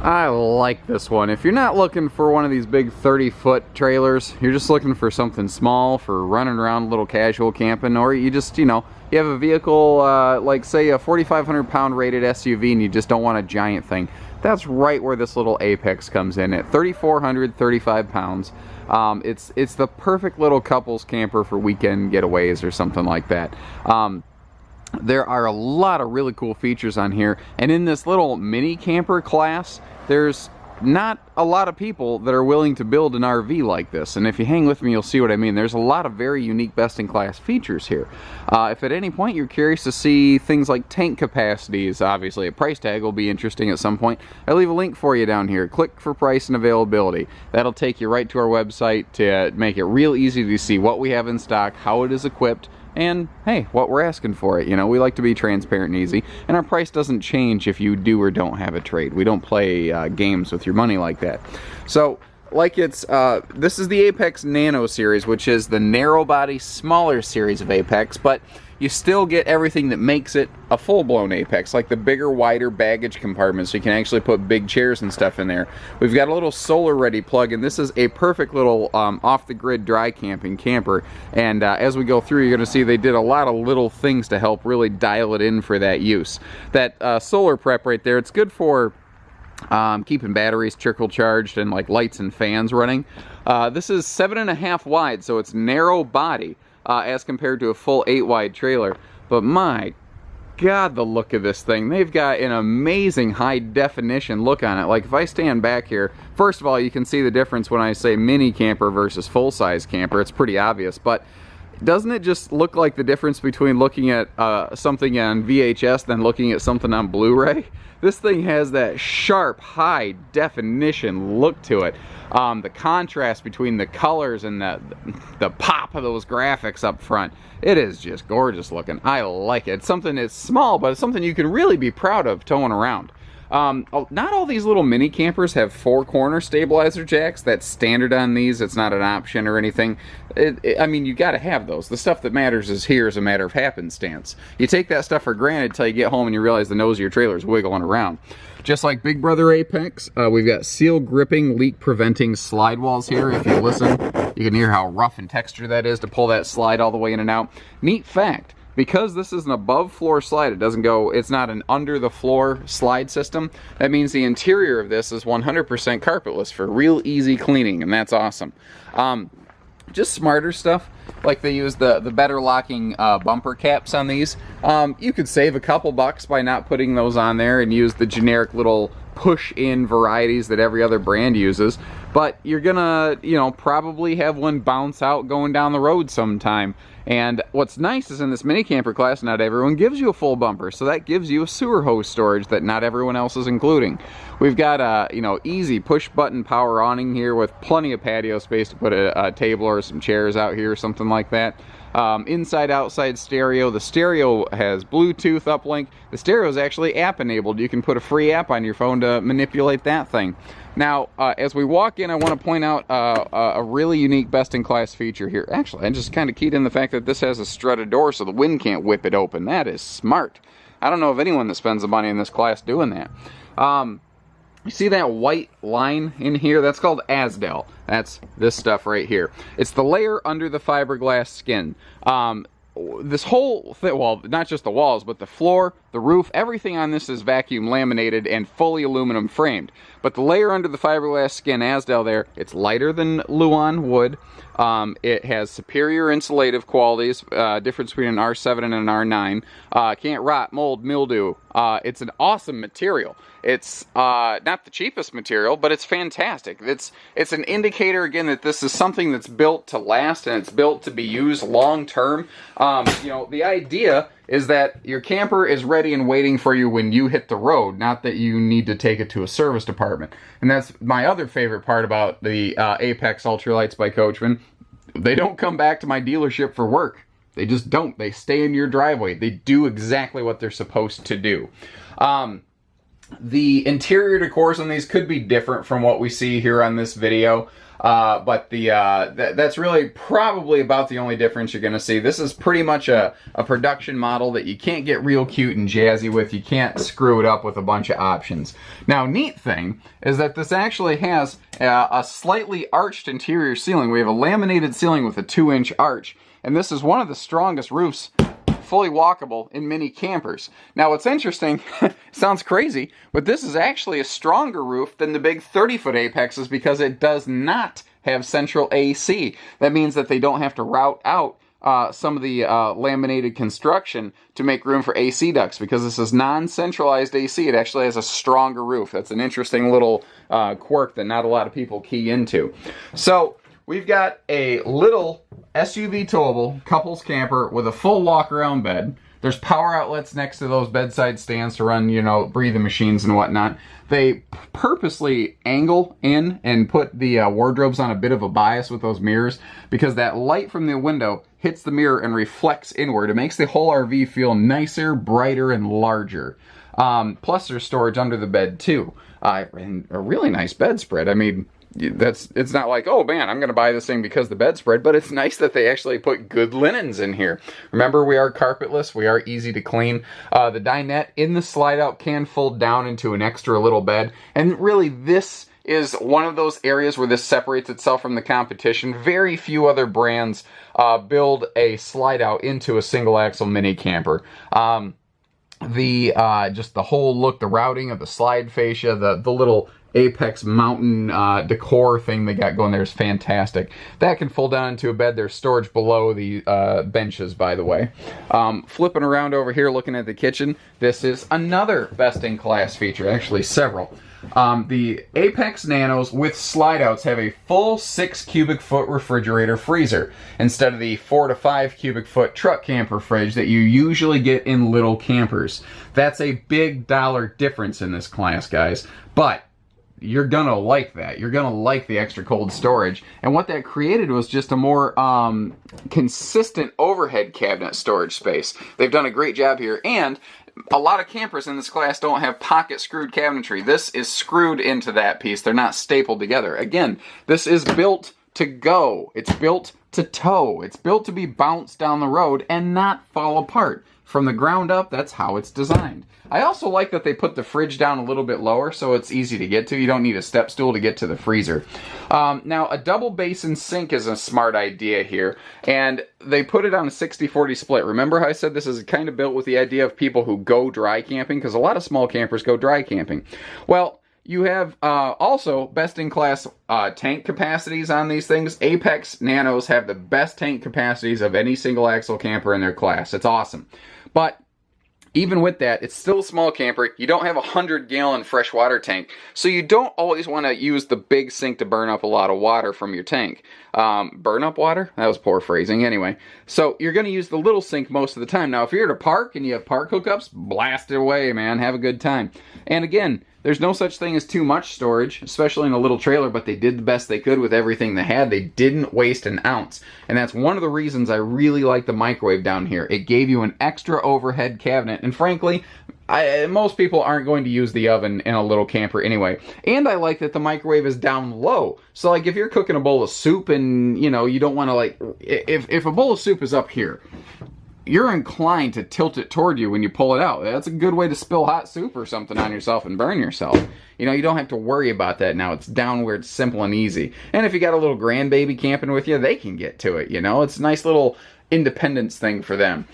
I like this one. If you're not looking for one of these big 30-foot trailers, you're just looking for something small for running around a little casual camping, or you just, you know, you have a vehicle like say a 4,500 pound rated SUV and you just don't want a giant thing. That's right where this little Apex comes in at 3,435 pounds. It's the perfect little couples camper for weekend getaways or something like that. There are a lot of really cool features on here, and in this little mini camper class, there's not a lot of people that are willing to build an RV like this, and if you hang with me, you'll see what I mean. There's a lot of very unique best-in-class features here. If at any point you're curious to see things like tank capacities, obviously a price tag will be interesting at some point. I'll leave a link for you down here. Click for price and availability. That'll take you right to our website to make it real easy to see what we have in stock, how it is equipped, and hey, what we're asking for it. You know, we like to be transparent and easy, and our price doesn't change if you do or don't have a trade. We don't play games with your money like that. So like this is the Apex Nano series, which is the narrow body smaller series of Apex, but you still get everything that makes it a full-blown Apex, like the bigger, wider baggage compartment, so you can actually put big chairs and stuff in there. We've got a little solar-ready plug, and this is a perfect little off-the-grid dry camping camper. And as we go through, you're going to see they did a lot of little things to help really dial it in for that use. That solar prep right there, it's good for keeping batteries trickle charged and like lights and fans running. This is 7.5 wide, so it's narrow body. As compared to a full 8 wide trailer. But my God, the look of this thing. They've got an amazing high definition look on it. Like if I stand back here, first of all, you can see the difference when I say mini camper versus full-size camper. It's pretty obvious, but doesn't it just look like the difference between looking at something on VHS than looking at something on Blu-ray? This thing has that sharp, high definition look to it. The contrast between the colors and the pop of those graphics up front, it is just gorgeous looking. I like it. It's something that's small, but it's something you can really be proud of towing around. Not all these little mini campers have 4-corner stabilizer jacks. That's standard on these. It's not an option or anything. I mean, you got to have those. The stuff that matters is here as a matter of happenstance. You take that stuff for granted until you get home and you realize the nose of your trailer is wiggling around. Just like Big Brother Apex, we've got seal gripping, leak preventing slide walls here. If you listen, you can hear how rough and textured that is to pull that slide all the way in and out. Neat fact. Because this is an above floor slide, it's not an under the floor slide system. That means the interior of this is 100% carpetless for real easy cleaning, and that's awesome. Just smarter stuff, like they use the better locking bumper caps on these. You could save a couple bucks by not putting those on there and use the generic little push-in varieties that every other brand uses. But you're gonna, you know, probably have one bounce out going down the road sometime. And what's nice is in this mini camper class, not everyone gives you a full bumper, so that gives you a sewer hose storage that not everyone else is including. We've got a, you know, easy push-button power awning here with plenty of patio space to put a table or some chairs out here or something like that. Inside-outside stereo. The stereo has Bluetooth uplink. The stereo is actually app-enabled. You can put a free app on your phone to manipulate that thing. Now, as we walk in, I want to point out a really unique best-in-class feature here. Actually, I just kind of keyed in the fact that this has a strutted door so the wind can't whip it open. That is smart. I don't know of anyone that spends the money in this class doing that. You see that white line in here? That's called Asdel. That's this stuff right here. It's the layer under the fiberglass skin. This whole thing, well, not just the walls, but the floor, the roof, everything on this is vacuum laminated and fully aluminum framed. But the layer under the fiberglass skin, Asdel there, it's lighter than Luan wood. It has superior insulative qualities, difference between an R7 and an R9. Can't rot, mold, mildew. It's an awesome material. It's not the cheapest material, but it's fantastic. It's an indicator, again, that this is something that's built to last and it's built to be used long term. You know, the idea is that your camper is ready and waiting for you when you hit the road, not that you need to take it to a service department. And that's my other favorite part about the Apex Ultralites by Coachmen. They don't come back to my dealership for work. They just don't. They stay in your driveway. They do exactly what they're supposed to do. The interior decors on these could be different from what we see here on this video. But that's really probably about the only difference you're going to see. This is pretty much a production model that you can't get real cute and jazzy with. You can't screw it up with a bunch of options. Now, neat thing is that this actually has a slightly arched interior ceiling. We have a laminated ceiling with a 2-inch arch, and this is one of the strongest roofs fully walkable in mini campers. Now what's interesting, sounds crazy, but this is actually a stronger roof than the big 30-foot Apexes because it does not have central AC. That means that they don't have to route out some of the laminated construction to make room for AC ducts, because this is non-centralized AC. It actually has a stronger roof. That's an interesting little quirk that not a lot of people key into. So we've got a little SUV towable couples camper with a full walk-around bed. There's power outlets next to those bedside stands to run, breathing machines and whatnot. They purposely angle in and put the wardrobes on a bit of a bias with those mirrors, because that light from the window hits the mirror and reflects inward. It makes the whole RV feel nicer, brighter, and larger. Plus there's storage under the bed too. And a really nice bedspread. I mean, it's not like, oh man, I'm going to buy this thing because the bedspread, but it's nice that they actually put good linens in here. Remember, we are carpetless, we are easy to clean. The dinette in the slide out can fold down into an extra little bed, and really this is one of those areas where this separates itself from the competition. Very few other brands build a slide out into a single axle mini camper. Just the whole look, the routing of the slide fascia, the little Apex mountain decor thing they got going there is fantastic. That can fold down into a bed. There's storage below the benches, by the way. Flipping around over here, looking at the kitchen, this is another best-in-class feature, actually several. The Apex Nanos with slide-outs have a full 6 cubic foot refrigerator freezer instead of the 4 to 5 cubic foot truck camper fridge that you usually get in little campers. That's a big dollar difference in this class, guys. But you're gonna like that. You're gonna like the extra cold storage. And what that created was just a more consistent overhead cabinet storage space. They've done a great job here. And a lot of campers in this class don't have pocket screwed cabinetry. This is screwed into that piece. They're not stapled together. Again, this is built to go. It's built to tow. It's built to be bounced down the road and not fall apart. From the ground up, that's how it's designed. I also like that they put the fridge down a little bit lower so it's easy to get to. You don't need a step stool to get to the freezer. Now, a double basin sink is a smart idea here, and they put it on a 60-40 split. Remember how I said this is kind of built with the idea of people who go dry camping? Because a lot of small campers go dry camping. Well, you have also best-in-class tank capacities on these things. Apex Nanos have the best tank capacities of any single-axle camper in their class. It's awesome. But even with that, it's still a small camper. You don't have a 100-gallon freshwater tank, so you don't always want to use the big sink to burn up a lot of water from your tank. Burn up water? That was poor phrasing. Anyway, so you're going to use the little sink most of the time. Now, if you're at a park and you have park hookups, blast it away, man. Have a good time. And again, there's no such thing as too much storage, especially in a little trailer, but they did the best they could with everything they had. They didn't waste an ounce. And that's one of the reasons I really like the microwave down here. It gave you an extra overhead cabinet. And frankly, most people aren't going to use the oven in a little camper anyway. And I like that the microwave is down low. So like if you're cooking a bowl of soup and, you don't want to like, if a bowl of soup is up here, you're inclined to tilt it toward you when you pull it out. That's a good way to spill hot soup or something on yourself and burn yourself. You don't have to worry about that now. It's down where it's simple and easy. And if you got a little grandbaby camping with you, they can get to it, It's a nice little independence thing for them.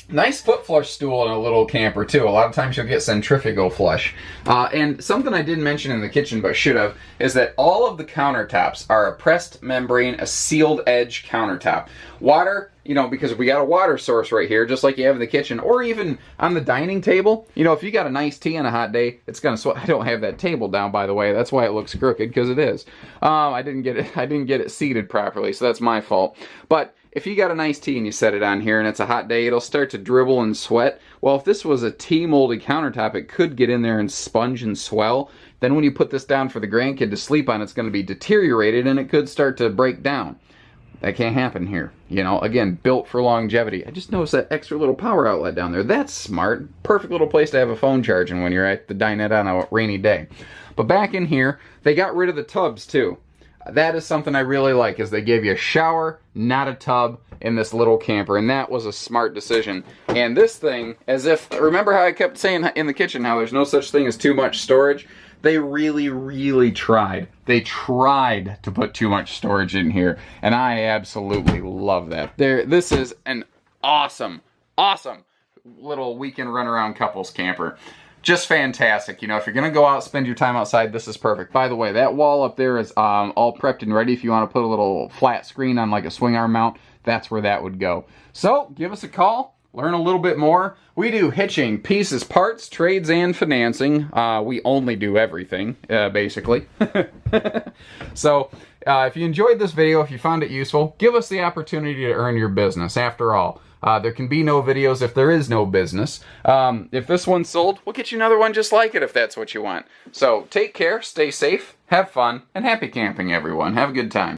Nice foot flush stool in a little camper too. A lot of times you'll get centrifugal flush. And something I didn't mention in the kitchen but should have is that all of the countertops are a pressed membrane, a sealed edge countertop. Water, because we got a water source right here, just like you have in the kitchen, or even on the dining table. If you got a nice tea on a hot day, it's gonna sweat. I don't have that table down, by the way. That's why it looks crooked, because it is. I didn't get it seated properly, so that's my fault. But if you got a nice tea and you set it on here and it's a hot day, it'll start to dribble and sweat. Well, if this was a tea molded countertop, it could get in there and sponge and swell. Then when you put this down for the grandkid to sleep on, it's going to be deteriorated and it could start to break down. That can't happen here. Again, built for longevity. I just noticed that extra little power outlet down there. That's smart. Perfect little place to have a phone charging when you're at the dinette on a rainy day. But back in here, they got rid of the tubs too. that is something I really like, is they give you a shower, not a tub, in this little camper, and that was a smart decision. And this thing, as if, remember how I kept saying in the kitchen how there's no such thing as too much storage? They really, really tried. They tried to put too much storage in here, and I absolutely love that. This is an awesome, awesome little weekend runaround couples camper. Just fantastic. You know, if you're going to go out, spend your time outside, this is perfect. By the way, that wall up there is all prepped and ready. If you want to put a little flat screen on like a swing arm mount, that's where that would go. So, give us a call. Learn a little bit more. We do hitching, pieces, parts, trades, and financing. We only do everything, basically. So, if you enjoyed this video, if you found it useful, give us the opportunity to earn your business. After all, there can be no videos if there is no business. If this one's sold, we'll get you another one just like it if that's what you want. So, take care, stay safe, have fun, and happy camping, everyone. Have a good time.